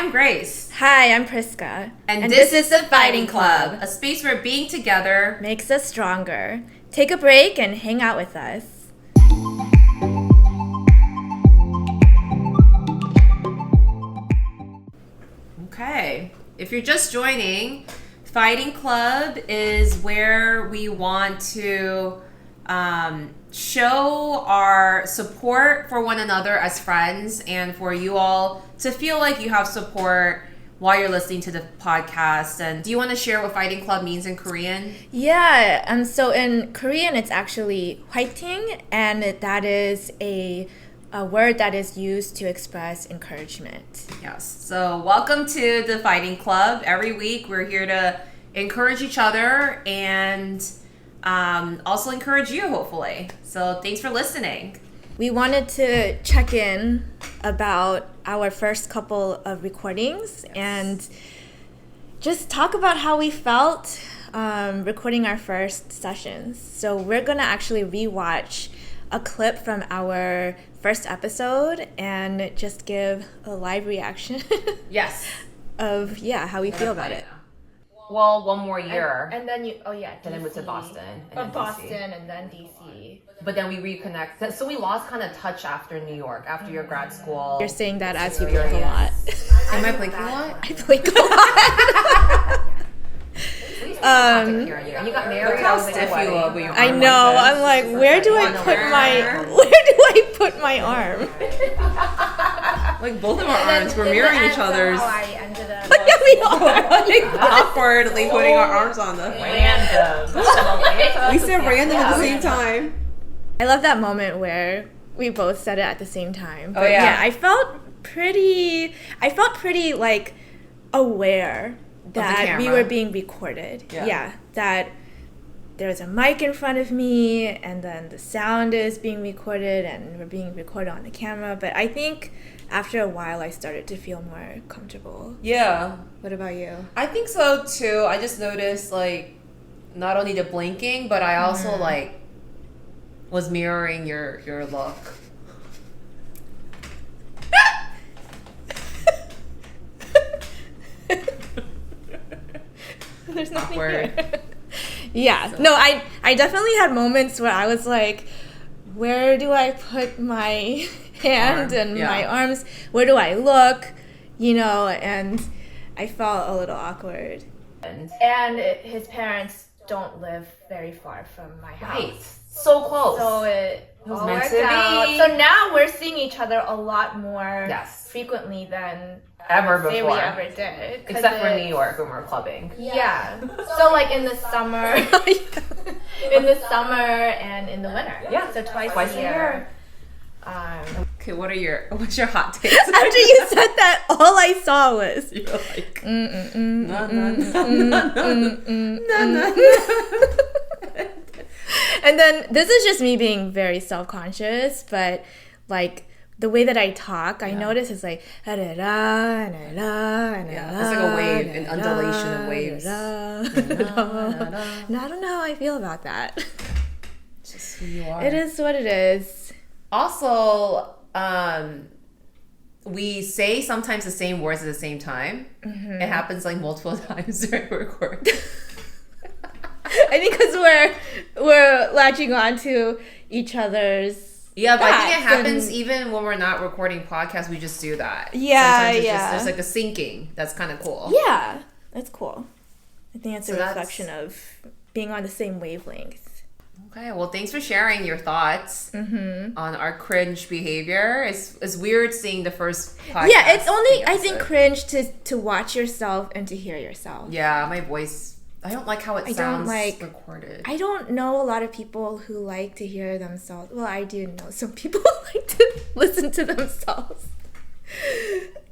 I'm Grace. Hi, I'm Prisca. And this is the Fighting Club, a space where being together makes us stronger. Take a break and hang out with us. Okay, if you're just joining, Fighting Club is where we want to show our support for one another as friends and for you all to feel like you have support while you're listening to the podcast. And do you want to share what Fighting Club means in Korean? Yeah, so in Korean it's actually 화이팅, and that is a word that is used to express encouragement. Yes, so welcome to the Fighting Club. Every week we're here to encourage each other and also encourage you, hopefully. So thanks for listening. We wanted to check in about our first couple of recordings and just talk about how we felt recording our first sessions. So we're going to actually rewatch a clip from our first episode and just give a live reaction Yes. of how we feel about it. Well, one more year. And then then we went to Boston. And then Boston DC. and then DC. But then we reconnected. So we lost kind of touch after New York, after your grad school. You're saying that as you blink a lot. Am I blinking a lot? I blink a lot. And you got married. Look how stiff you look with your arm. I know. Like I'm like, where do I put my arm? Like both of our arms were mirroring each other's. I ended up. We are. Awkwardly putting our arms on them. Random. We said random at the same time. I love that moment where we both said it at the same time. But yeah, I felt pretty like aware that we were being recorded. Yeah, that there's a mic in front of me and then the sound is being recorded and we're being recorded on the camera. But I think after a while I started to feel more comfortable. Yeah. What about you? I think so too. I just noticed like not only the blinking, but I also like was mirroring your look. There's nothing Awkward. here. Yeah. So. No, I definitely had moments where I was like, where do I put my hand and my arms? Where do I look? And I felt a little awkward. And his parents don't live very far from my house. Right. So close. So it was meant to be. So now we're seeing each other a lot more frequently than ever before. we ever did. Except for New York when we were clubbing. Yeah. So like in the summer, and in the winter. Yeah. So twice a year. Okay, what's your hot takes? After you said that, all I saw was you're like And then this is just me being very self-conscious, but like the way that I talk, I notice it's like it's like a wave, an undulation of waves. No, I don't know how I feel about that. It's just who you are. It is what it is. Also, we say sometimes the same words at the same time. It happens like multiple times during record. I think because we're latching on to each other's. Yeah, but I think it happens even when we're not recording podcasts. We just do that. Yeah, sometimes just, there's like a syncing. That's kind of cool. Yeah, that's cool. I think it's a reflection of being on the same wavelength. Okay, well, thanks for sharing your thoughts on our cringe behavior. It's weird seeing the first podcast. Yeah, it's only, I think, cringe to watch yourself and to hear yourself. Yeah, my voice, I don't like how it sounds recorded. I don't know a lot of people who like to hear themselves. Well, I do know some people who like to listen to themselves.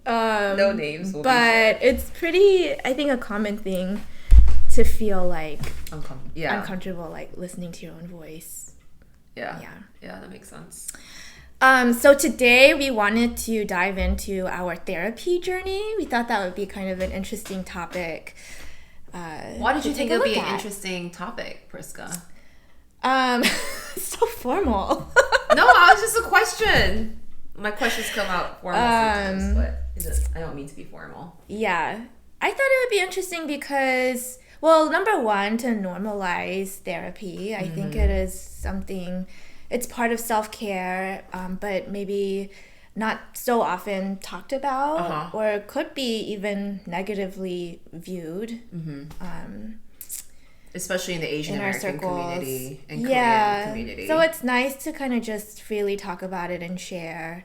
No names. But it's pretty, I think, a common thing to feel like uncomfortable, like listening to your own voice. Yeah, that makes sense. So today we wanted to dive into our therapy journey. We thought that would be kind of an interesting topic. Why did you think it would be an interesting topic, Prisca? So formal. No, it was just a question. My questions come out formal sometimes, but I don't mean to be formal. Yeah. I thought it would be interesting because, well, number one, to normalize therapy. I think it is something, it's part of self-care, but maybe not so often talked about, or could be even negatively viewed. Especially in the Asian American community and yeah. Korean community. So it's nice to kind of just freely talk about it and share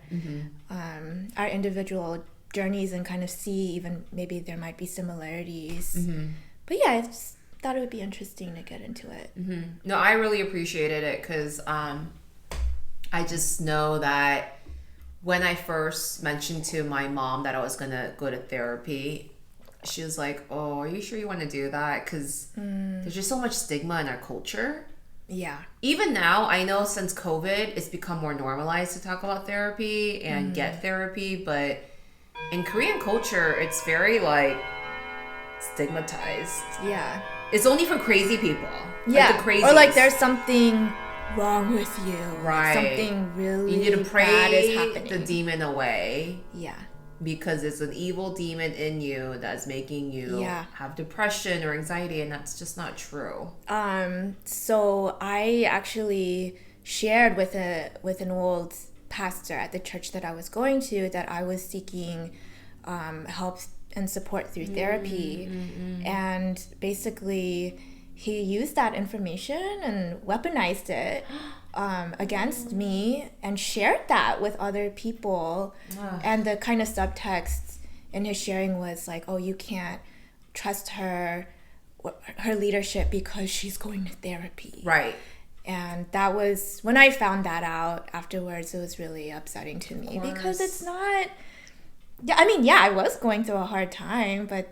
our individual journeys and kind of see even maybe there might be similarities. But yeah, I just thought it would be interesting to get into it. No, I really appreciated it because I just know that when I first mentioned to my mom that I was going to go to therapy, she was like, oh, are you sure you want to do that? Because there's just so much stigma in our culture. Yeah. Even now, I know since COVID, it's become more normalized to talk about therapy and get therapy. But in Korean culture, it's very, like, stigmatized. Yeah. It's only for crazy people. Yeah. Like the crazies. Or, like, there's something wrong with you. Right. Something really you need to pray bad is happening. the demon away. Yeah. Because it's an evil demon in you that's making you have depression or anxiety, and that's just not true. So I actually shared with an old pastor at the church that I was going to that I was seeking help and support through therapy, and basically he used that information and weaponized it against me and shared that with other people. And the kind of subtext in his sharing was like, oh, you can't trust her leadership because she's going to therapy. Right. And that was, when I found that out afterwards, it was really upsetting to me because it's not, I mean, yeah, I was going through a hard time, but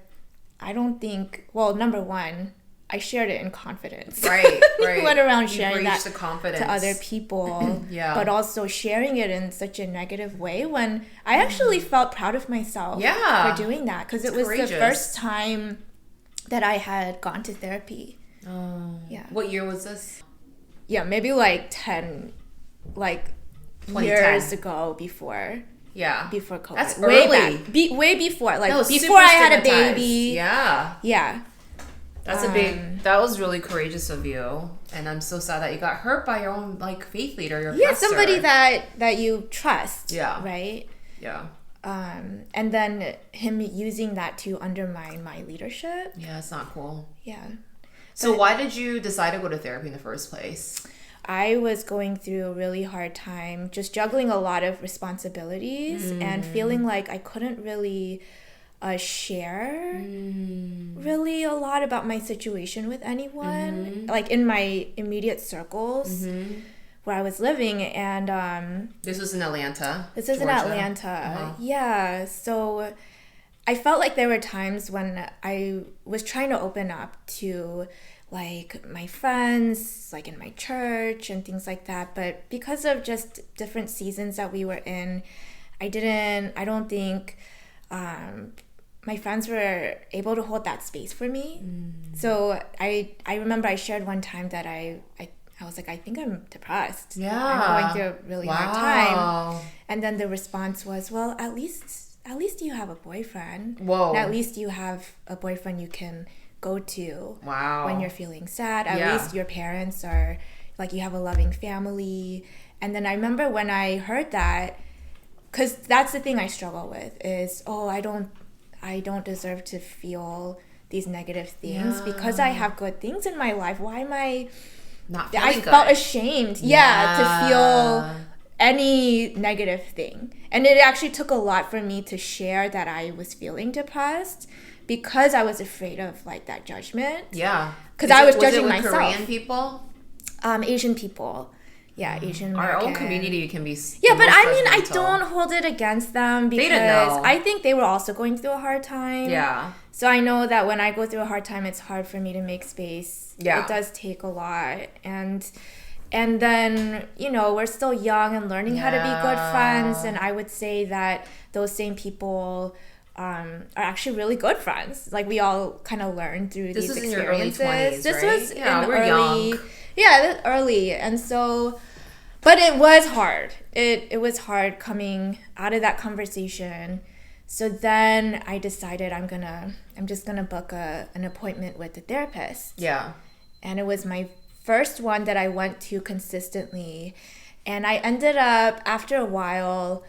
I don't think, well, number one, I shared it in confidence. Right. Went around sharing that the confidence to other people. Yeah. But also sharing it in such a negative way when I actually felt proud of myself for doing that. Because it was courageous. the first time that I had gone to therapy. Oh. Yeah. What year was this? Yeah, maybe like 10, like years ago before. Yeah. Before COVID. That's way early. Back. Way before. Like no, before I had a baby. Yeah. Yeah. That's that was really courageous of you. And I'm so sad that you got hurt by your own, like, faith leader, your pastor. Somebody that you trust. Yeah. Right? Yeah. And then him using that to undermine my leadership. Yeah, it's not cool. Yeah. So why did you decide to go to therapy in the first place? I was going through a really hard time, just juggling a lot of responsibilities and feeling like I couldn't really share really a lot about my situation with anyone, like in my immediate circles where I was living. And this was in Atlanta. This is Georgia. in Atlanta. Yeah. So I felt like there were times when I was trying to open up to like my friends, like in my church and things like that. But because of just different seasons that we were in, I don't think my friends were able to hold that space for me. So I remember I shared one time that I was like, I think I'm depressed. Yeah. I'm going through a really hard time. And then the response was, well, at least you have a boyfriend. Whoa. And at least you have a boyfriend you can go to when you're feeling sad. At least your parents are, like, you have a loving family. And then I remember when I heard that, because that's the thing I struggle with is, I don't deserve to feel these negative things because I have good things in my life. Why am I not feeling I good? felt ashamed, to feel any negative thing. And it actually took a lot for me to share that I was feeling depressed because I was afraid of, like, that judgment. Yeah. Because I was judging with myself. Korean people? Asian people. Yeah, Asian American. Our own community can be but I mean, I don't hold it against them because they didn't know. I think they were also going through a hard time. Yeah. So I know that when I go through a hard time, it's hard for me to make space. Yeah. It does take a lot. And then, we're still young and learning how to be good friends. And I would say that those same people are actually really good friends. Like, we all kind of learn through these experiences. In your early 20s, This right? was yeah, in we're early, young. Yeah, early. And so But it was hard. It was hard coming out of that conversation. So then I decided I'm just gonna book an appointment with a therapist. Yeah. And it was my first one that I went to consistently. And I ended up, after a while,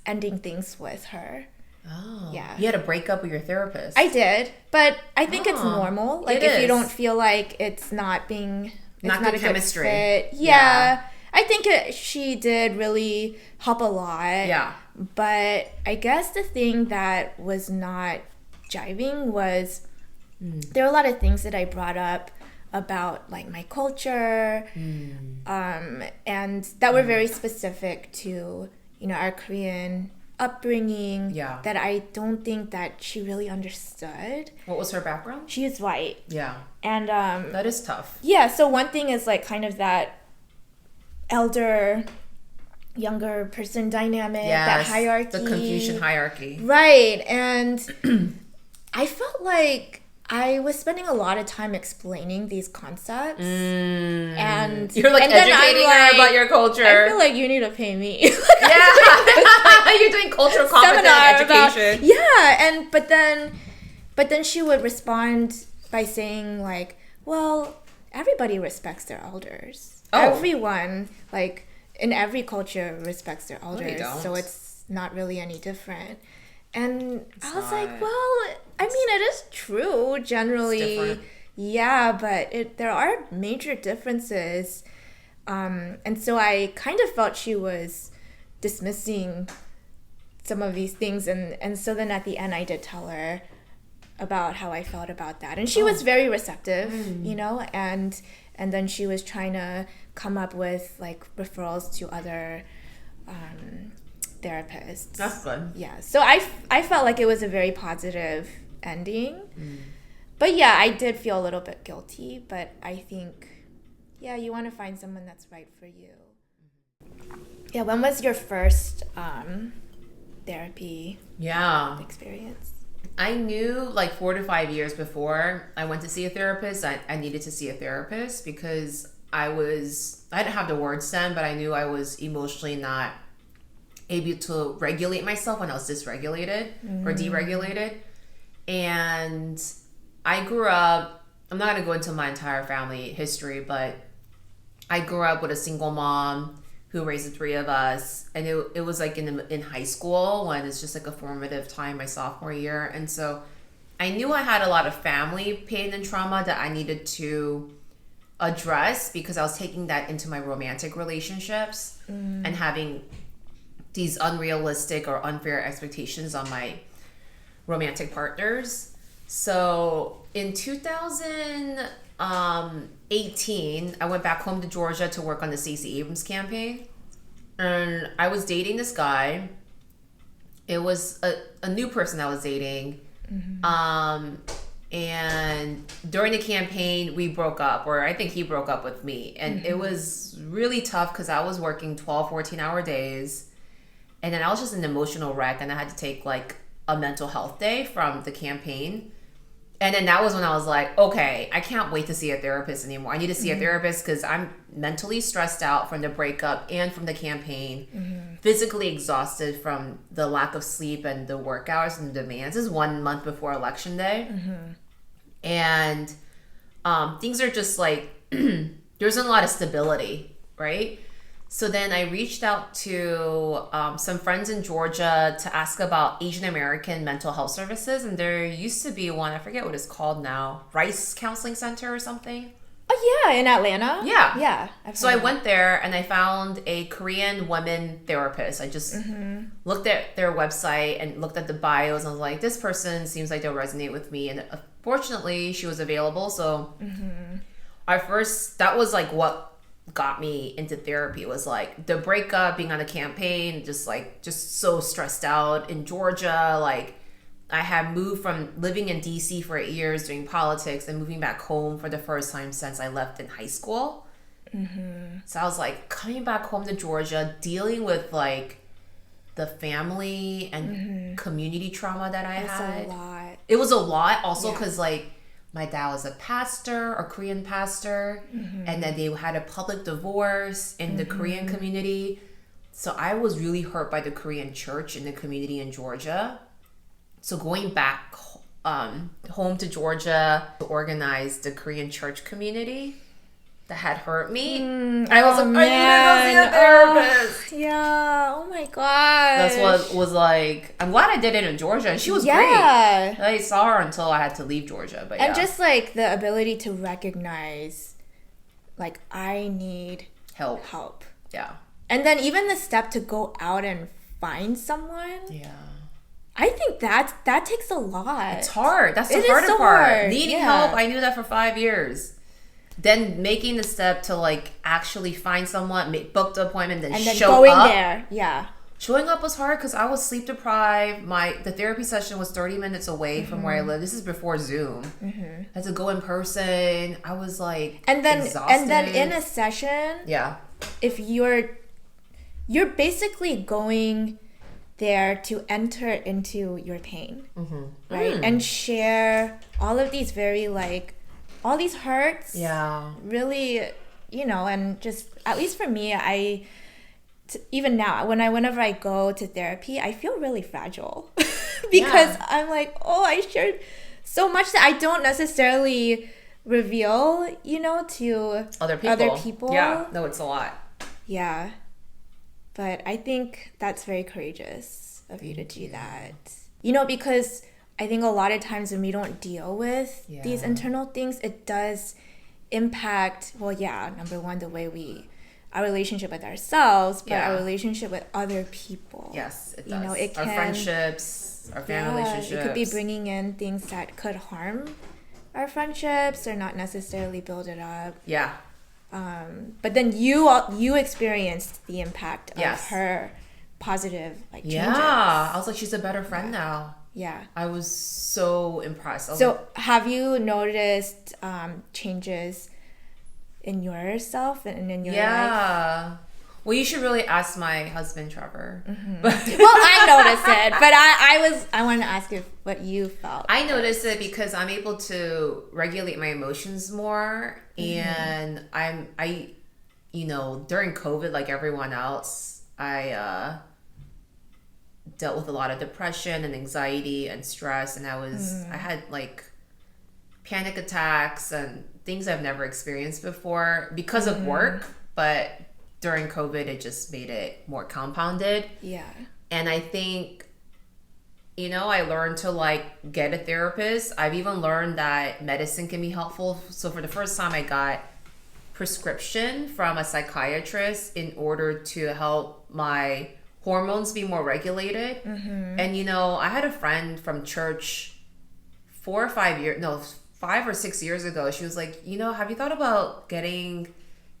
ending things with her. Oh. Yeah. You had a breakup with your therapist. I did, but I think it's normal. Like, if you is. don't feel like it's not being... Not good chemistry. Fit. Yeah. I think she did really help a lot. Yeah. But I guess the thing that was not jiving was there were a lot of things that I brought up about, like, my culture, and that were very specific to, you know, our Korean upbringing. Yeah. That I don't think that she really understood. What was her background? She is white. Yeah. And that is tough. yeah, so one thing is, like, kind of that elder younger person dynamic, that hierarchy, the Confucian hierarchy, right? And I felt like I was spending a lot of time explaining these concepts, and you're like and educating her about your culture. I feel like you need to pay me. You're doing cultural competence education. But then she would respond by saying, like, well, everybody respects their elders. Everyone, like, in every culture, respects their elders. So it's not really any different. And I was like, well, I mean, it is true generally. Yeah, but there are major differences. And so I kind of felt she was dismissing some of these things. And so then at the end, I did tell her about how I felt about that. And she was very receptive, you know, and then she was trying to come up with, like, referrals to other therapists. That's good. Yeah. So I felt like it was a very positive ending. But yeah, I did feel a little bit guilty, but I think, yeah, you want to find someone that's right for you. Yeah, when was your first therapy experience? I knew, like, 4 to 5 years before I went to see a therapist, I needed to see a therapist because I didn't have the words then, but I knew I was emotionally not able to regulate myself when I was dysregulated or deregulated. And I grew up, I'm not going to go into my entire family history, but I grew up with a single mom who raised the 3 of us, and it was like in high school when it's just like a formative time, my sophomore year. And so I knew I had a lot of family pain and trauma that I needed to address because I was taking that into my romantic relationships and having these unrealistic or unfair expectations on my romantic partners. So in 2018, I went back home to Georgia to work on the Stacey Abrams campaign. And I was dating this guy. It was a new person I was dating. And during the campaign, we broke up, or I think he broke up with me. And it was really tough because I was working 12, 14-hour days. And then I was just an emotional wreck, and I had to take, like, a mental health day from the campaign. And then that was when I was like, okay, I can't wait to see a therapist anymore. I need to see a therapist because I'm mentally stressed out from the breakup and from the campaign, physically exhausted from the lack of sleep and the work hours and the demands. This is 1 month before election day. And things are just like, there's a lot of stability, right? So then I reached out to some friends in Georgia to ask about Asian American mental health services. And there used to be one, I forget what it's called now, Rice Counseling Center or something. Oh, yeah, in Atlanta? Yeah. Yeah. So I went there and I found a Korean woman therapist. I just looked at their website and looked at the bios and I was like, this person seems like they'll resonate with me. And fortunately, she was available. So that was like what got me into therapy, was like the breakup, being on a campaign, just so stressed out in Georgia. Like, I had moved from living in DC for 8 years doing politics and moving back home for the first time since I left in high school. So I was like coming back home to Georgia, dealing with like the family and community trauma that I had. A lot. It was a lot also because like my dad was a pastor, a Korean pastor, and then they had a public divorce in the Korean community. So I was really hurt by the Korean church in the community in Georgia. So going back home to Georgia to organize the Korean church community that had hurt me, I was like, I need to go see a therapist. Yeah. Oh my god. That's what was like. I'm glad I did it in Georgia, and she was great. I saw her until I had to leave Georgia, but and just like the ability to recognize, like, I need help. Yeah. And then even the step to go out and find someone. Yeah. I think that takes a lot. It's hard. That's the harder part. Needing help. I knew that for 5 years. Then making the step to like actually find someone, book the appointment, and then show going up. there. Yeah. Showing up was hard because I was sleep deprived. The therapy session was 30 minutes away from where I live. This is before Zoom. I had to go in person. I was like exhausted. And then in a session, if you're basically going there to enter into your pain, right? And share all of these very like, all these hurts. Yeah. Really, and just, at least for me, even now, whenever I go to therapy, I feel really fragile because I'm like, I shared so much that I don't necessarily reveal, to other people. Yeah, no, it's a lot. Yeah. But I think that's very courageous of you to do that. Because I think a lot of times when we don't deal with these internal things, it does impact, number one, the way our relationship with ourselves, but our relationship with other people. Yes, it does. It can, our friendships, our family relationships. It could be bringing in things that could harm our friendships or not necessarily build it up. Yeah. But then you experienced the impact of her positive changes. Yeah, I was like, she's a better friend now. Yeah, I was so impressed. Have you noticed changes in yourself and in your life? Yeah. Well, you should really ask my husband, Trevor. Well, I noticed it, but I wanted to ask you what you felt. I noticed it because I'm able to regulate my emotions more, and I during COVID, like everyone else, I dealt with a lot of depression and anxiety and stress, and I had like panic attacks and things I've never experienced before because of work, but during COVID, it just made it more compounded. Yeah. And I think, I learned to like get a therapist. I've even learned that medicine can be helpful. So for the first time, I got prescription from a psychiatrist in order to help my hormones be more regulated. And, I had a friend from church 5 or 6 years ago. She was like, have you thought about getting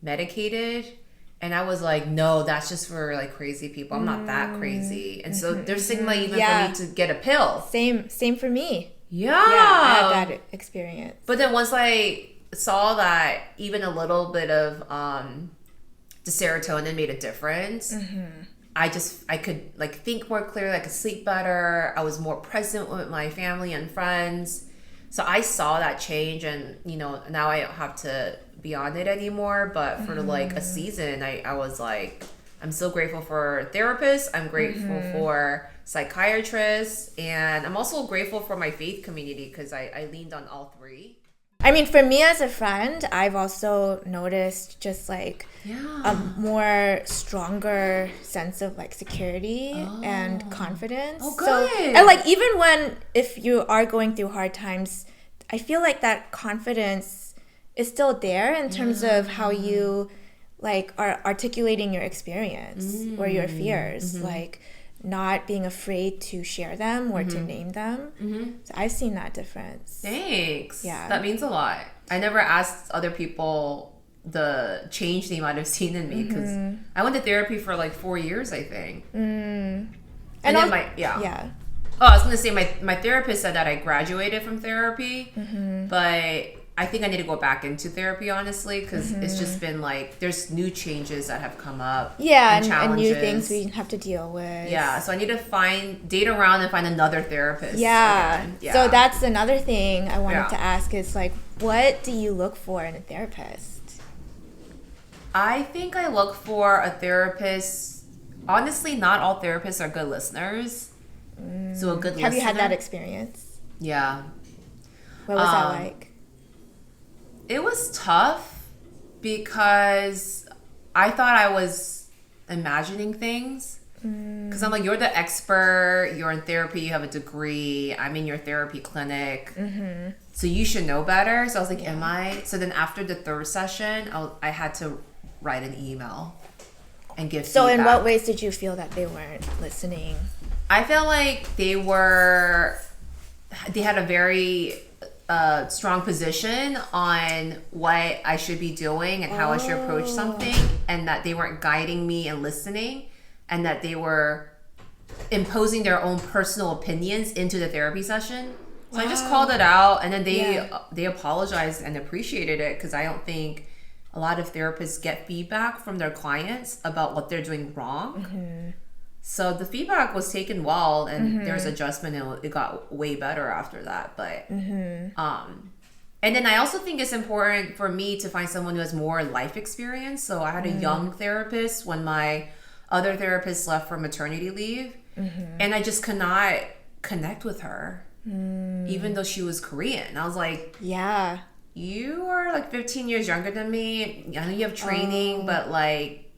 medicated? And I was like, no, that's just for like crazy people. I'm not that crazy. And so there's stigma even for me to get a pill. Same for me. Yeah, I had that experience. But then once I saw that even a little bit of the serotonin made a difference, I could like think more clearly. I could sleep better. I was more present with my family and friends. So I saw that change, and now I don't have to be on it anymore. But for like a season, I was like, I'm so grateful for therapists. I'm grateful for psychiatrists, and I'm also grateful for my faith community because I leaned on all three. I mean, for me as a friend, I've also noticed just like a more stronger sense of like security and confidence. Oh, good. So, and like even if you are going through hard times, I feel like that confidence is still there in terms of how you like are articulating your experience or your fears, like not being afraid to share them or to name them. So I've seen that difference. Thanks. Yeah. That means a lot. I never asked other people the change they might have seen in me because I went to therapy for like 4 years, I think. And then Oh, I was going to say my therapist said that I graduated from therapy, but I think I need to go back into therapy, honestly, because it's just been like there's new changes that have come up. Yeah, and and new challenges. things we have to deal with. Yeah, so I need to date around and find another therapist. Yeah. Again. Yeah. So that's another thing I wanted Yeah. to ask is like, what do you look for in a therapist? I think I look for a therapist. Honestly, not all therapists are good listeners. So a good listener. Have you had that experience? Yeah. What was that like? It was tough because I thought I was imagining things. Because I'm like, you're the expert, you're in therapy, you have a degree, I'm in your therapy clinic. So you should know better. So I was like, am I? So then after the third session, I had to write an email and give So feedback. in what ways did you feel that they weren't listening? I felt like they had a very strong position on what I should be doing and how I should approach something, and that they weren't guiding me and listening, and that they were imposing their own personal opinions into the therapy session. So I just called it out, and then they apologized and appreciated it, because I don't think a lot of therapists get feedback from their clients about what they're doing wrong. So the feedback was taken well, and there's adjustment, and it got way better after that. But and then I also think it's important for me to find someone who has more life experience. So I had a young therapist when my other therapist left for maternity leave, and I just could not connect with her, even though she was Korean. I was like, Yeah. you are like 15 years younger than me. I know you have training, but like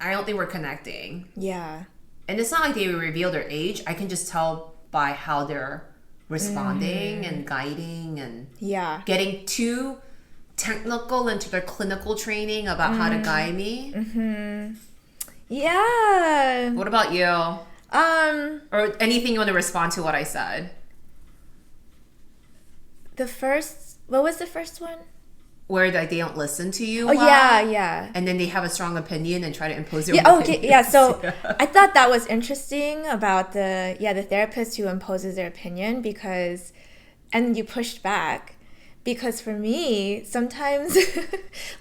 I don't think we're connecting. Yeah. And it's not like they reveal their age. I can just tell by how they're responding and guiding and Yeah. getting too technical into their clinical training about how to guide me. Yeah. What about you? Or anything you want to respond to what I said? What was the first one? Where like they don't listen to you. Oh, well, yeah. And then they have a strong opinion and try to impose their Yeah, own okay, opinions. yeah. So I thought that was interesting about the therapist who imposes their opinion, because, and you pushed back, because for me, sometimes,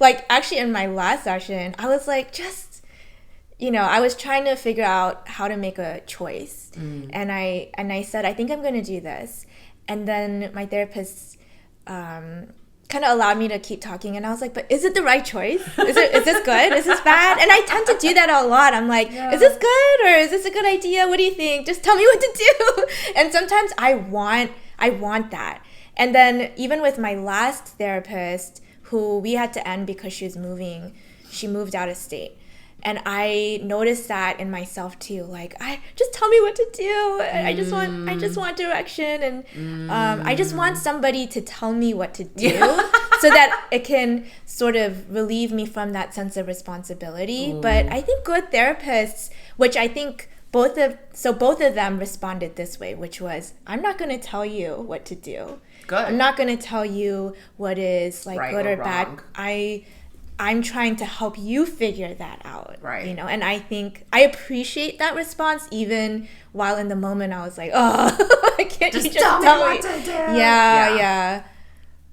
like actually in my last session, I was like, I was trying to figure out how to make a choice. And I said, I think I'm going to do this. And then my therapist, kind of allowed me to keep talking, and I was like, but is it the right choice? Is this good? Is this bad? And I tend to do that a lot. I'm like, is this good, or is this a good idea? What do you think? Just tell me what to do. And sometimes I want that. And then even with my last therapist, who we had to end because she moved out of state. And I noticed that in myself too. Like, just tell me what to do. I just want direction, and I just want somebody to tell me what to do, so that it can sort of relieve me from that sense of responsibility. But I think good therapists, which I think both of them responded this way, which was, I'm not going to tell you what to do. Good. I'm not going to tell you what is like right good or bad. wrong. I'm trying to help you figure that out, right? And I think I appreciate that response, even while in the moment I was like, oh, can't you just tell me what to do? Yeah.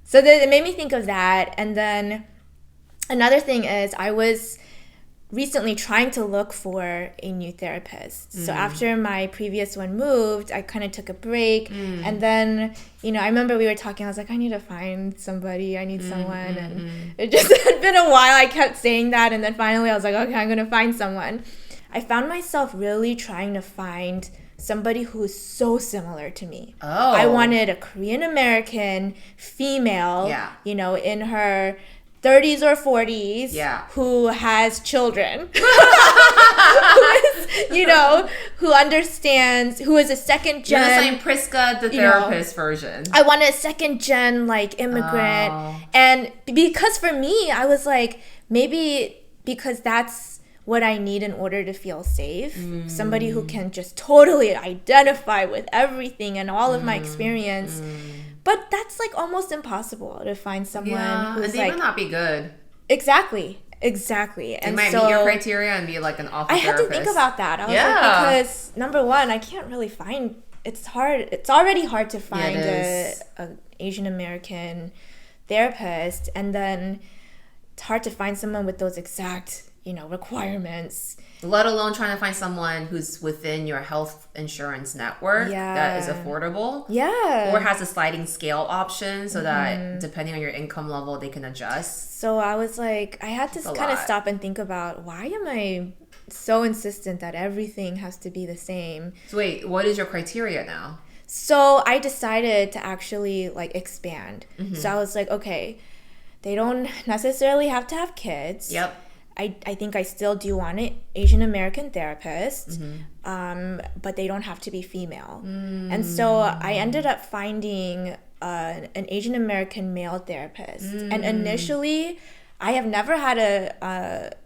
So it made me think of that. And then another thing is, I was recently trying to look for a new therapist. So after my previous one moved, I kind of took a break. And then, I remember we were talking, I was like, I need to find somebody, I need someone. And it just had been a while. I kept saying that. And then finally I was like, okay, I'm going to find someone. I found myself really trying to find somebody who's so similar to me. Oh. I wanted a Korean American female, in her 30s or 40s, who has children, who understands, who is a second gen. You're saying Prisca, the therapist version. I wanted a second gen immigrant, and because for me, I was like, maybe because that's what I need in order to feel safe. Somebody who can just totally identify with everything and all of my experience. But that's almost impossible to find someone who's and they might not be good. Exactly. They And might so meet your criteria and be like an awful I had therapist. to think about that. I was like, because number one, I can't really find. It's hard. It's already hard to find an Asian American therapist, and then it's hard to find someone with those exact, requirements. Let alone trying to find someone who's within your health insurance network that is affordable. Yeah. Or has a sliding scale option so that depending on your income level, they can adjust. So I was like, I had to kind of stop and think about, why am I so insistent that everything has to be the same? So wait, what is your criteria now? So I decided to actually expand. So I was like, okay, they don't necessarily have to have kids. Yep. I think I still do want an Asian American therapist, but they don't have to be female. And so I ended up finding an Asian American male therapist. And initially, I have never had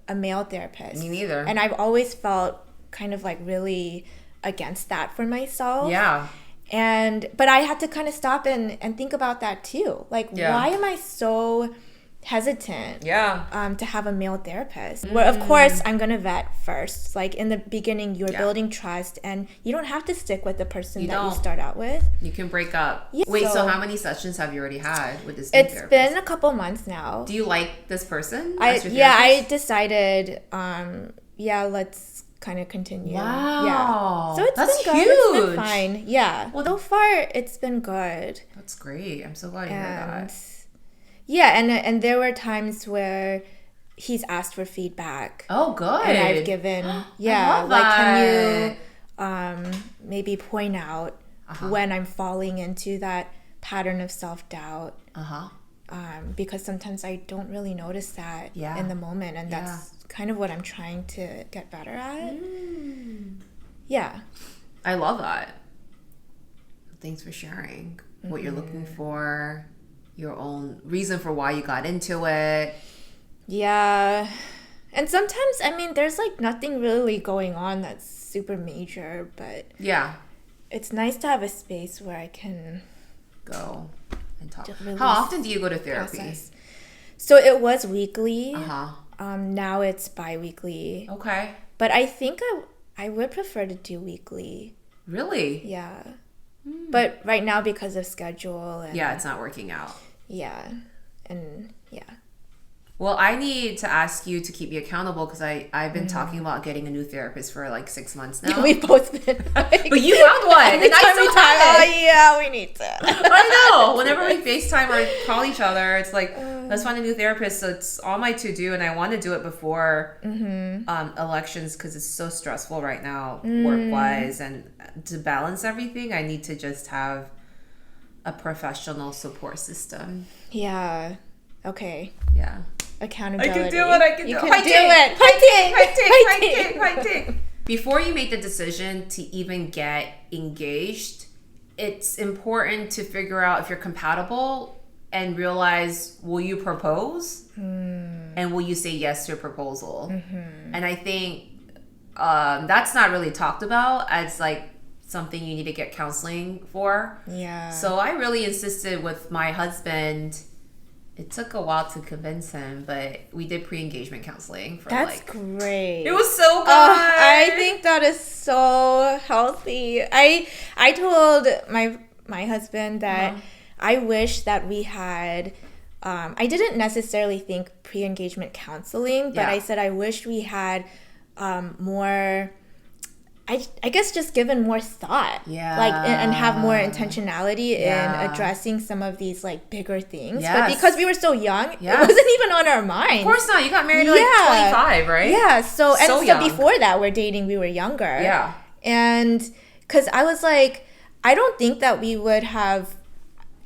a male therapist. Me neither. And I've always felt kind of really against that for myself. Yeah. But I had to kind of stop and think about that too. Why am I so hesitant to have a male therapist? Where of course I'm gonna vet first. In the beginning, you're building trust, and you don't have to stick with the person that you start out with. You can break up. Yeah. Wait, so how many sessions have you already had with this new therapist? It's been a couple months now. Do you like this person? I decided let's kind of continue. Wow. Yeah. So That's been good. huge. It's been fine. Yeah. Well, so far it's been good. That's great. I'm so glad to hear that. Yeah, and there were times where he's asked for feedback. Oh, good. And I've given, I love that. can you maybe point out when I'm falling into that pattern of self-doubt? Because sometimes I don't really notice that in the moment, and that's kind of what I'm trying to get better at. Yeah. I love that. Thanks for sharing what you're looking for, your own reason for why you got into it. Yeah. And sometimes, there's nothing really going on that's super major, but it's nice to have a space where I can go and talk. How often do you go to therapy? Process. So it was weekly. Now it's bi-weekly. Okay. But I think I would prefer to do weekly. Really? Yeah. But right now, because of schedule and it's not working out. Yeah. And well, I need to ask you to keep me accountable, because I've been talking about getting a new therapist for 6 months now. We've both been but you found one, and I still haven't. Yeah, we need to. I know. Whenever we FaceTime or call each other, it's let's find a new therapist. So it's on my to-do, and I want to do it before elections, because it's so stressful right now, work-wise. And to balance everything, I need to just have a professional support system. Yeah. Okay. Yeah. Accountability. I can do it. I can do it. Fighting. Before you make the decision to even get engaged, it's important to figure out if you're compatible and realize, will you propose? And will you say yes to a proposal? And I think that's not really talked about as something you need to get counseling for. Yeah. So I really insisted with my husband. It took a while to convince him, but we did pre-engagement counseling for That's great. It was so good. I think that is so healthy. I told my husband that I wish that we had I didn't necessarily think pre-engagement counseling, but I said I wish we had more, I guess, just given more thought, and have more intentionality in addressing some of these bigger things. But because we were so young, it wasn't even on our mind. Of course not. You got married at 25, right? Yeah. So before that, we're dating. We were younger. Yeah. And because I was I don't think that we would have,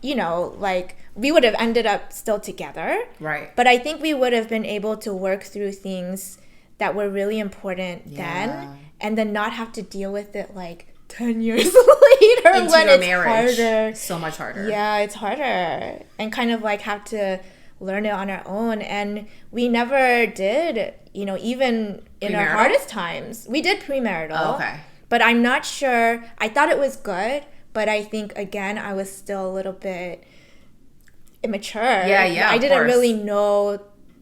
we would have ended up still together. Right. But I think we would have been able to work through things that were really important then, and then not have to deal with it 10 years later into when your it's marriage. harder. So much harder. Yeah, it's harder. And kind of have to learn it on our own. And we never did, even in our hardest times. We did premarital. Oh, okay. But I'm not sure. I thought it was good, but I think, again, I was still a little bit immature. Yeah, I didn't really know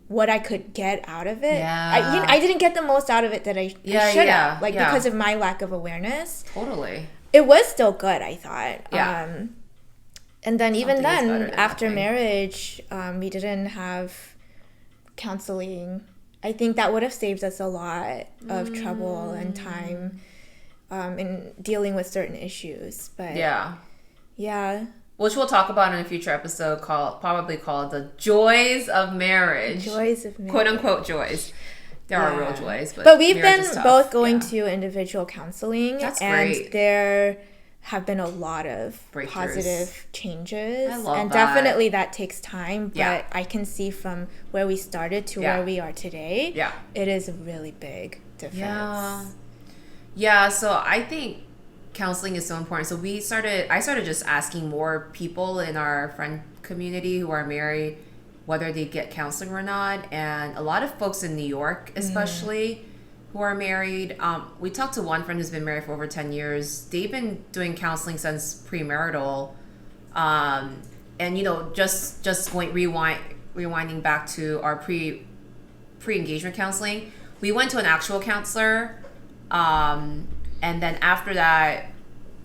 what I could get out of it. Yeah. I didn't get the most out of it that I should have. Because of my lack of awareness. Totally. It was still good, I thought. Yeah. And then even Something is better then, than after nothing. marriage, we didn't have counseling. I think that would have saved us a lot of trouble and time in dealing with certain issues. But Yeah. yeah, Which we'll talk about in a future episode probably called The Joys of Marriage. joys of marriage. Quote unquote joys. There are Yeah. real joys, But we've marriage been is tough. both going Yeah. to individual counseling. That's and great. there have been a lot of Breakthroughs. positive changes. I love and that. definitely that takes time. But Yeah. I can see from where we started to Yeah. where we are today, Yeah. it is a really big difference. Yeah. Yeah, so I think counseling is so important. So I started just asking more people in our friend community who are married whether they get counseling or not. And a lot of folks in New York, especially, who are married, we talked to one friend who's been married for over 10 years. They've been doing counseling since premarital. And, you know, just rewinding back to our pre-engagement counseling, we went to an actual counselor. And then after that,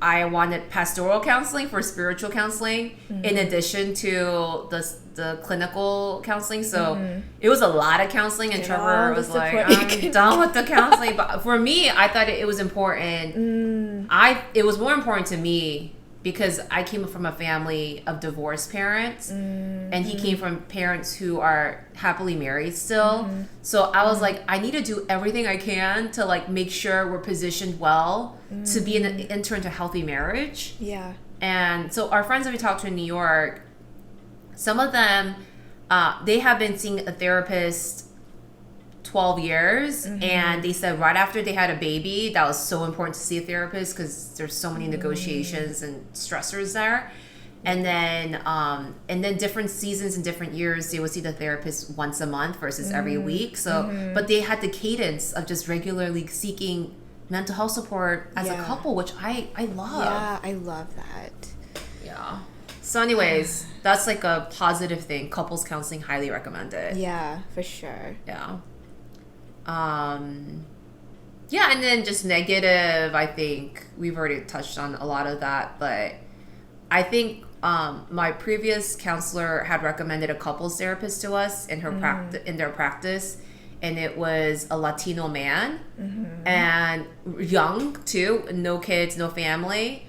I wanted pastoral counseling for spiritual counseling in addition to the clinical counseling. So it was a lot of counseling, and Get Trevor all the was like, support you I'm can done with the counseling. But for me, I thought it was important. It was more important to me because I came from a family of divorced parents, and he came from parents who are happily married still. So I was like, I need to do everything I can to like make sure we're positioned well to be enter into a healthy marriage. Yeah. And so our friends that we talked to in New York, some of them, they have been seeing a therapist 12 years, and they said right after they had a baby, that was so important to see a therapist because there's so many negotiations and stressors there. And then different seasons and different years, they would see the therapist once a month versus every week. So, but they had the cadence of just regularly seeking mental health support as a couple, which I love. Yeah, I love that. Yeah. So anyways, that's like a positive thing. Couples counseling, highly recommended. Yeah, for sure. Yeah. Yeah, and then just negative, I think we've already touched on a lot of that, but I think my previous counselor had recommended a couples therapist to us in their practice, and it was a Latino man, and young too, no kids, no family,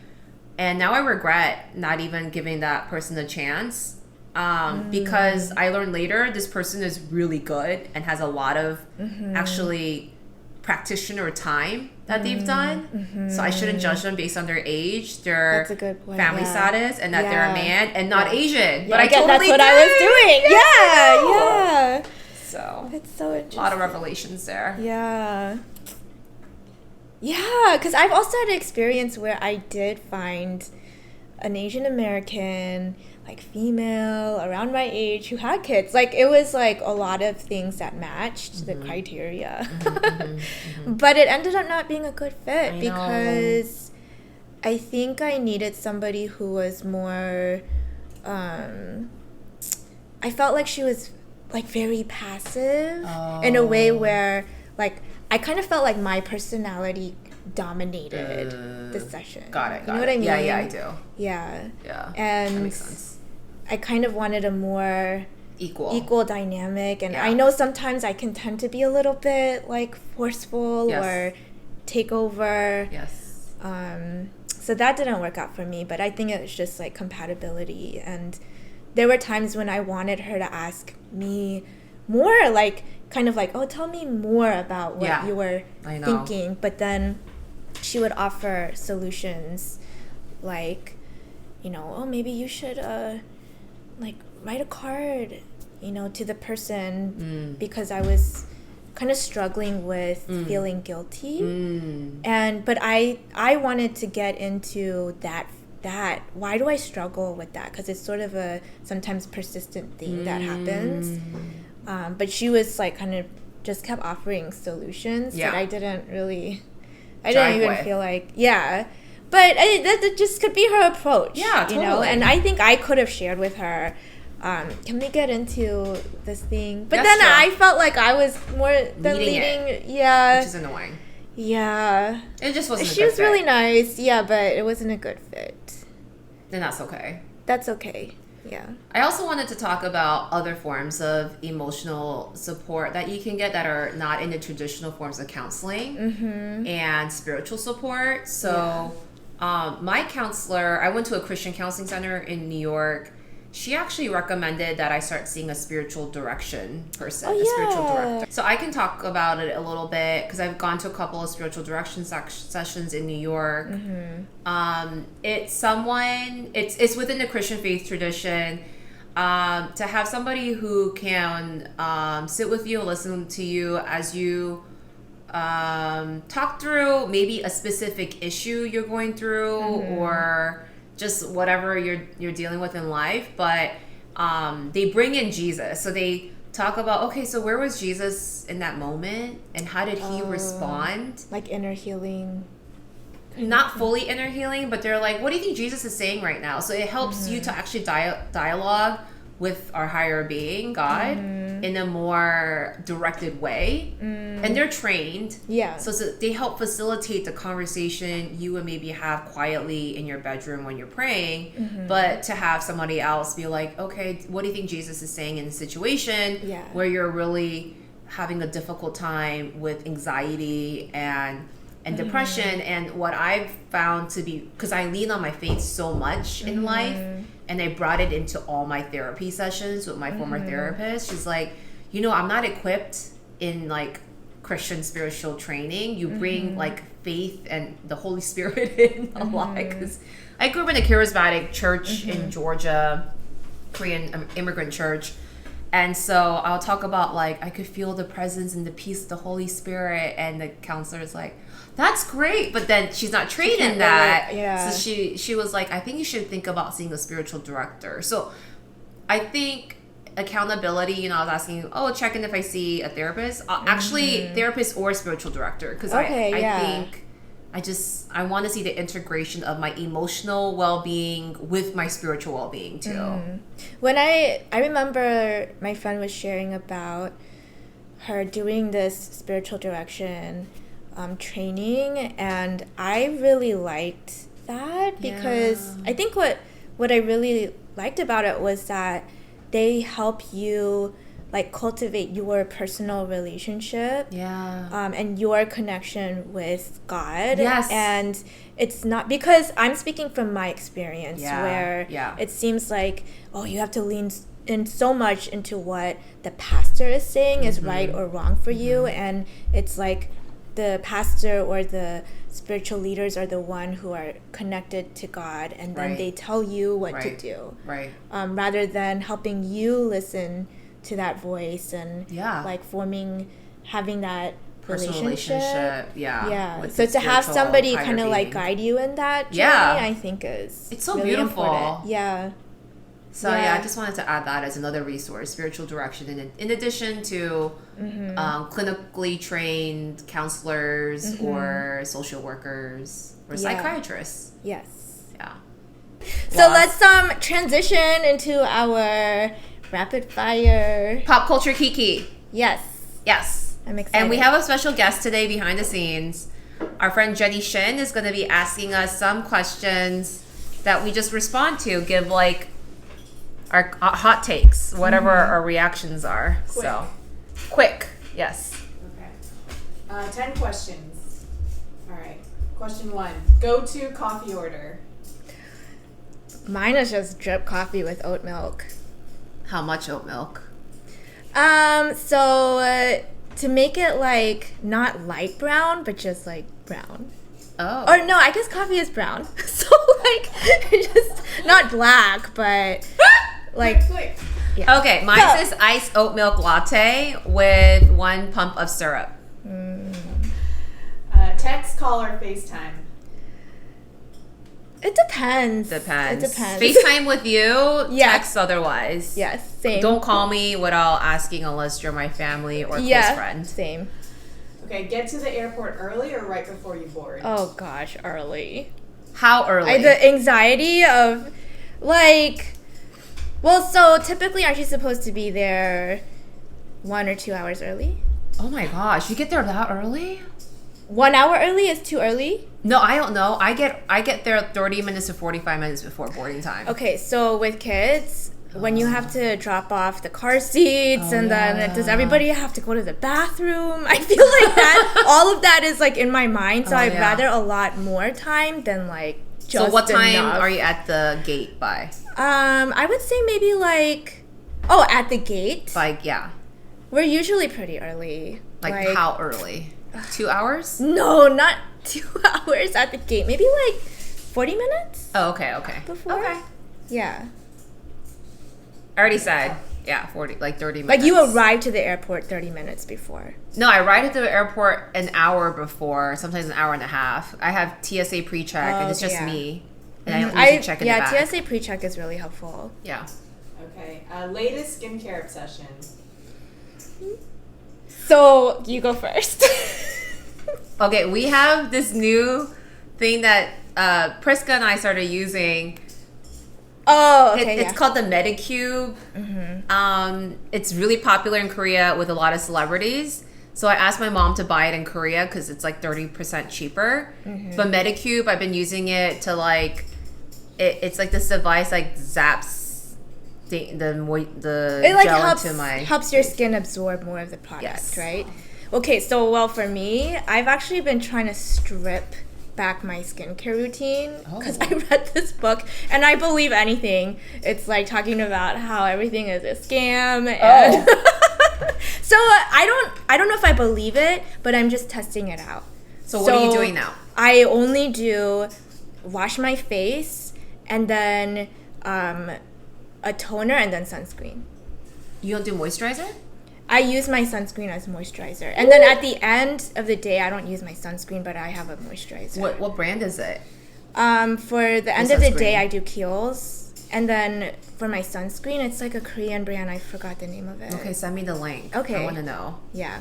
and now I regret not even giving that person a chance. Because I learned later this person is really good and has a lot of actually practitioner time that they've done. So I shouldn't judge them based on their age, their That's a good point, family status, and that they're a man and not Asian. Yeah, But I again, totally that's what I was doing. Yeah. So It's so a interesting. lot of revelations there. Yeah. Yeah, because I've also had an experience where I did find an Asian American, like female, around my age who had kids. Like, it was like a lot of things that matched the criteria. But it ended up not being a good fit I know. because I think I needed somebody who was more, I felt like she was like very passive in a way where like I kind of felt like my personality dominated the session. Got it. You know what I mean? Yeah, I do. Yeah. Yeah. And that makes sense. I kind of wanted a more Equal dynamic, and Yeah. I know sometimes I can tend to be a little bit like forceful Yes. or take over. Yes. So that didn't work out for me, but I think it was just like compatibility. And there were times when I wanted her to ask me more, like kind of like, oh, tell me more about what Yeah. you were I know. thinking. But then she would offer solutions like, you know, oh, maybe you should like write a card, you know, to the person because I was kind of struggling with feeling guilty. But I wanted to get into that why do I struggle with that, because it's sort of a sometimes persistent thing that happens. But she was like kind of just kept offering solutions that I didn't even with. feel like but that just could be her approach. Yeah, you know. totally. And I think I could have shared with her, can we get into this thing? But That's then true. I felt like I was more than Leading leading. Which is annoying. Yeah. It just wasn't. She was really nice, but it wasn't a good fit. Then that's okay. That's okay. Yeah. I also wanted to talk about other forms of emotional support that you can get that are not in the traditional forms of counseling and spiritual support. So, my counselor, I went to a Christian counseling center in New York. She actually recommended that I start seeing a spiritual direction person, a spiritual director. So I can talk about it a little bit because I've gone to a couple of spiritual direction sessions in New York. It's within the Christian faith tradition to have somebody who can sit with you and listen to you as you talk through maybe a specific issue you're going through or just whatever you're dealing with in life, but they bring in Jesus. So they talk about, okay, so where was Jesus in that moment and how did he respond? Like inner healing. Not fully inner healing, but they're like, what do you think Jesus is saying right now? So it helps you to actually dialogue with our higher being, God, in a more directed way. And they're trained. Yeah. So they help facilitate the conversation you would maybe have quietly in your bedroom when you're praying, but to have somebody else be like, okay, what do you think Jesus is saying in a situation where you're really having a difficult time with anxiety and depression? And what I've found to be, because I lean on my faith so much in life, and I brought it into all my therapy sessions with my former therapist. She's like, I'm not equipped in like Christian spiritual training. You bring like faith and the Holy Spirit in a lot, because I grew up in a charismatic church in Georgia, Korean immigrant church. And so I'll talk about like, I could feel the presence and the peace of the Holy Spirit. And the counselor is like, that's great. But then she's not trained in that. So she was like, I think you should think about seeing a spiritual director. So I think accountability, I was asking, check in if I see a therapist. Actually, therapist or spiritual director. Because I think I want to see the integration of my emotional well-being with my spiritual well-being too. When I remember my friend was sharing about her doing this spiritual direction training, and I really liked that because I think what I really liked about it was that they help you like cultivate your personal relationship and your connection with God. And it's not, because I'm speaking from my experience where it seems like, you have to lean in so much into what the pastor is saying is right or wrong for you, and it's like the pastor or the spiritual leaders are the one who are connected to God, and then they tell you what to do, rather than helping you listen to that voice and like having that personal relationship. So to have somebody kind of like guide you in that journey, I think it's so really beautiful. Important. So I just wanted to add that as another resource, spiritual direction, in addition to clinically trained counselors or social workers or psychiatrists. So let's transition into our rapid fire pop culture kiki. Yes, I'm excited. And we have a special guest today behind the scenes. Our friend Jenny Shin is going to be asking us some questions that we just respond to, give like our hot takes, whatever our reactions are. Quick. Yes. Okay. 10 questions. All right. Question 1. Go-to coffee order. Mine is just drip coffee with oat milk. How much oat milk? So to make it like not light brown, but just like brown. Oh. Or no, I guess coffee is brown. So like just not black, but like quick. Yeah. Okay, mine is iced oat milk latte with 1 pump of syrup. Text, call, or FaceTime. It depends. Depends. FaceTime with you, text otherwise. Yes, same. Don't call me without asking unless you're my family or close friend. Same. Okay, get to the airport early or right before you board? Oh gosh, early. How early? The anxiety of like, so typically aren't you supposed to be there 1 or 2 hours early? Oh my gosh, you get there that early? 1 hour early is too early? No, I don't know. I get there 30 minutes to 45 minutes before boarding time. Okay, so with kids, when you have to drop off the car seats and then does everybody have to go to the bathroom? I feel like that all of that is like in my mind, so I'd rather a lot more time than like just So what time enough. are you at the gate by? I would say maybe like at the gate. Like, yeah. We're usually pretty early. Like how early? 2 hours? No, not 2 hours at the gate. Maybe like 40 minutes Oh, okay. before. Okay. Yeah. I already said, 30 minutes. Like you arrive to the airport 30 minutes before. No, I arrive at the airport an hour before, sometimes an hour and a half. I have TSA pre-check, and it's just me. And I don't usually check in the back. Yeah, TSA pre-check is really helpful. Yeah. Okay. Latest skincare obsession. So you go first. Okay, we have this new thing that Prisca and I started using. Oh, okay. It's called the Medicube. It's really popular in Korea with a lot of celebrities. So I asked my mom to buy it in Korea because it's like 30% cheaper. But Medicube, I've been using it to like, it's like this device like zaps the It like gel into my helps your skin absorb more of the product, Yes. right? Okay, so well for me, I've actually been trying to strip back my skincare routine because I read this book and I believe anything. It's like talking about how everything is a scam and so I don't know if I believe it, but I'm just testing it out. So what are you doing now? I only do wash my face and then a toner and then sunscreen. You don't do moisturizer? I use my sunscreen as moisturizer. And then at the end of the day, I don't use my sunscreen, but I have a moisturizer. What brand is it? For the end of the day, sunscreen. I do Kiehl's. And then for my sunscreen, it's like a Korean brand. I forgot the name of it. Okay, send me the link. Okay. I want to know. Yeah.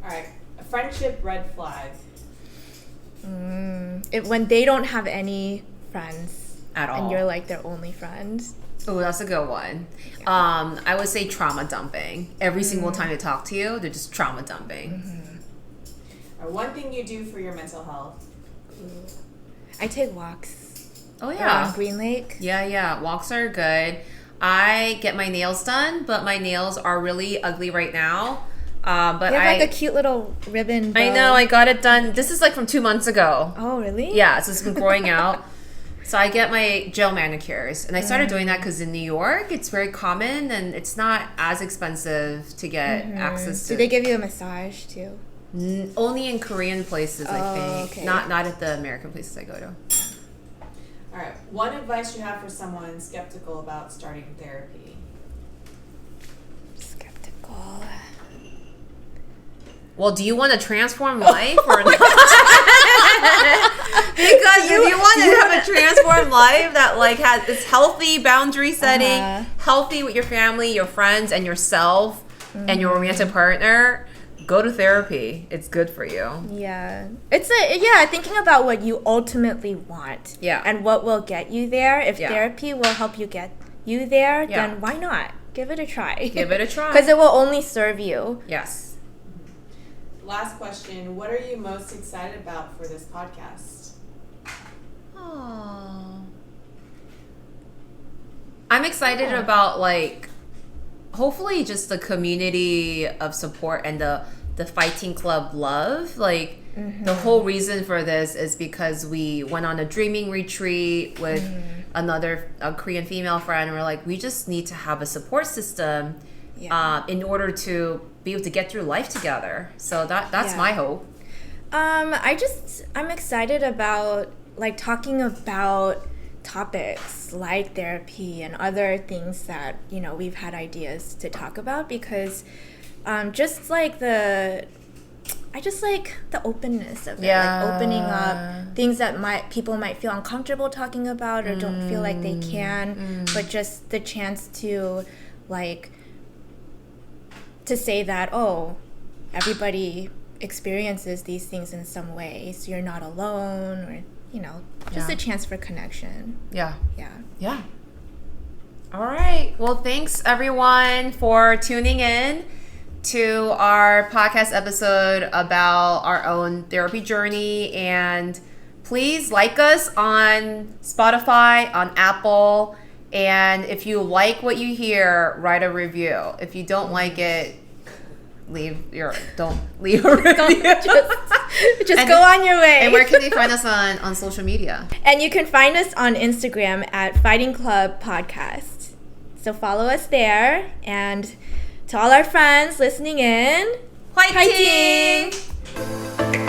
All right. A friendship red flag. When they don't have any friends. At all. And you're like their only friend. Oh, that's a good one. I would say trauma dumping. Every single time they talk to you, they're just trauma dumping. Or one thing you do for your mental health. I take walks. Oh, Around yeah. Green Lake. Yeah. Walks are good. I get my nails done, but my nails are really ugly right now. But You have like a cute little ribbon bow. I know, I got it done. This is like from 2 months ago. Oh, really? Yeah, so it's been growing out. So I get my gel manicures, and I started doing that because in New York it's very common and it's not as expensive to get access to. Do they give you a massage too? Only in Korean places, I think. Okay. Not at the American places I go to. All right. One advice you have for someone skeptical about starting therapy. Skeptical. Well, do you want to transform life or not? Because if you want to have a transformed life that like has this healthy boundary setting, healthy with your family, your friends, and yourself, and your romantic partner, go to therapy. It's good for you. Yeah. Thinking about what you ultimately want. Yeah. And what will get you there. If Yeah. therapy will help you get you there, Yeah. then why not? Give it a try. Give it a try. Because it will only serve you. Yes. Last question. What are you most excited about for this podcast? Oh. I'm excited about like hopefully just the community of support and the fighting club love. Like the whole reason for this is because we went on a dreaming retreat with a Korean female friend. And we're like, we just need to have a support system in order to be able to get through life together. So that's my hope. I'm excited about like talking about topics like therapy and other things that we've had ideas to talk about because I just like the openness of it, like opening up things that people might feel uncomfortable talking about or don't feel like they can, but just the chance to like to say that everybody experiences these things in some way, so you're not alone, or just a chance for connection. Yeah. All right. Well, thanks everyone for tuning in to our podcast episode about our own therapy journey. And please like us on Spotify, on Apple. And if you like what you hear, write a review. If you don't like it, don't leave a review. Just go on your way. And where can they find us on social media? And you can find us on Instagram at Fighting Club Podcast. So follow us there. And to all our friends listening in, Fighting! fighting!